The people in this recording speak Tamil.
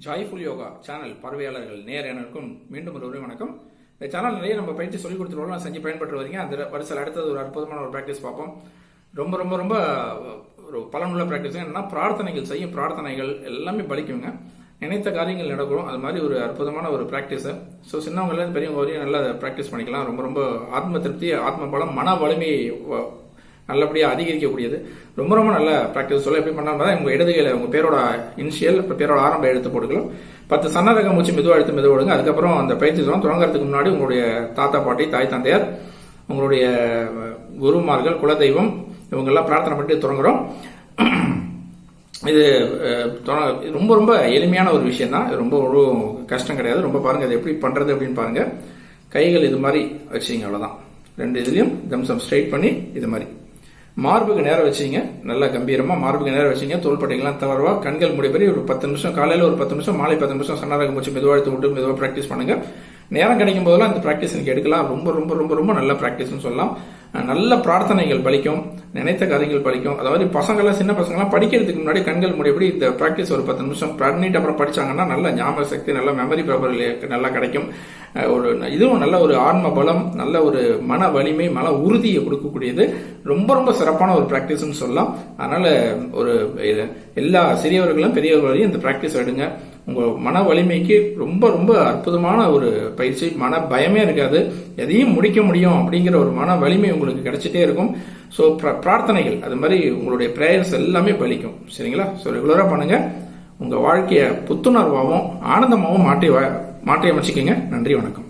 ஜாய்ஃபுல் யோகா சேனல் பார்வையாளர்கள் நேரனுக்கும் மீண்டும் ஒரு வணக்கம். இந்த சேனல் நிறைய நம்ம பயிற்சி சொல்லிக் கொடுத்துருவோம், செஞ்சு பயன்பட்டு வரீங்க. அந்த வருஷம் அடுத்தது ஒரு அற்புதமான ஒரு பிராக்டிஸ் பார்ப்போம். ரொம்ப ரொம்ப ரொம்ப ஒரு பலனுள்ள பிராக்டிஸ். என்னன்னா, பிரார்த்தனைகள் செய்யும் பிரார்த்தனைகள் எல்லாமே பலிக்குங்க, நினைத்த காரியங்கள் நடக்கும். அது மாதிரி ஒரு அற்புதமான ஒரு பிராக்டிஸ். ஸோ சின்னவங்கள பெரியவங்க வரையும் நல்லா பிராக்டிஸ் பண்ணிக்கலாம். ரொம்ப ரொம்ப ஆத்ம திருப்தி, ஆத்ம பலம், மன வலிமை நல்லபடியாக அதிகரிக்கக்கூடியது. ரொம்ப ரொம்ப நல்ல பிராக்டிஸ். சொல்ல எப்படி பண்ணாலும் உங்க இடதுகையில உங்க பேரோட இனிஷியல், பேரோட ஆரம்ப எழுத்து போட்டுக்கலாம். 10 சன்னரக மூச்சு மெதுவாக எடுத்து மெதுவாடுங்க. அதுக்கப்புறம் அந்த பயிற்சி தொடங்குறதுக்கு முன்னாடி உங்களுடைய தாத்தா பாட்டி, தாய் தந்தையார், உங்களுடைய குருமார்கள், குலதெய்வம் இவங்கெல்லாம் பிரார்த்தனை பண்ணிட்டு தொடங்குறோம். இது ரொம்ப ரொம்ப எளிமையான ஒரு விஷயம் தான். ரொம்ப ஒரு கஷ்டம் கிடையாது. ரொம்ப பாருங்க இது எப்படி பண்றது அப்படின்னு பாருங்க. கைகள் இது மாதிரி வச்சுங்க, அவ்வளவுதான். 2 இதுலயும் தம்சம் ஸ்ட்ரைட் பண்ணி இது மாதிரி மார்புக்கு நேரம் வச்சிங்க. நல்லா கம்பீரமா மார்புக்கு நேரம் வச்சிங்க. தோள்பட்டைகள்லாம் தவறுவா, கண்கள் மூடிப்படி ஒரு 10 நிமிஷம், காலையில ஒரு 10 நிமிஷம், மாலை 10 நிமிஷம் சன்னரக மூச்சு மெதுவாக எடுத்து விட்டு மெதுவாக பிராக்டிஸ் பண்ணுங்க. நேரம் கிடைக்கும் போதெல்லாம் இந்த பிராக்டிஸ் எனக்கு எடுக்கலாம். ரொம்ப ரொம்ப ரொம்ப ரொம்ப நல்ல பிராக்டிஸ்னு சொல்லலாம். நல்ல பிரார்த்தனைகள் பலிக்கும், நினைத்த காரியங்கள் பலிக்கும். அதாவது பசங்கள்லாம், சின்ன பசங்கள்லாம் படிக்கிறதுக்கு முன்னாடி கண்கள் மூடியபடி இந்த பிராக்டிஸ் ஒரு 10 நிமிஷம் பண்ணிட்டு அப்புறம் படிச்சாங்கன்னா நல்ல ஞாபக சக்தி, நல்ல மெமரி பவர் நல்லா கிடைக்கும். ஒரு இதுவும் நல்ல ஒரு ஆன்ம பலம், நல்ல ஒரு மன வலிமை, மன உறுதியை கொடுக்கக்கூடியது. ரொம்ப ரொம்ப சிறப்பான ஒரு பிராக்டிஸ்னு சொல்லலாம். அதனால ஒரு எல்லா சிறியவர்களும் பெரியவர்களையும் இந்த பிராக்டிஸ் எடுங்க. உங்க மன வலிமைக்கு ரொம்ப ரொம்ப அற்புதமான ஒரு பயிற்சி. மன பயமே இருக்காது, எதையும் முடிக்க முடியும் அப்படிங்கிற ஒரு மன வலிமை உங்களுக்கு கிடைச்சிட்டே இருக்கும். ஸோ பிரார்த்தனைகள் அது மாதிரி உங்களுடைய பிரேயர்ஸ் எல்லாமே பலிக்கும். சரிங்களா? ஸோ ரெகுலரா பண்ணுங்க. உங்க வாழ்க்கைய புத்துணர்வாகவும் ஆனந்தமாகவும் மாற்றி அமைச்சிக்கங்க. நன்றி, வணக்கம்.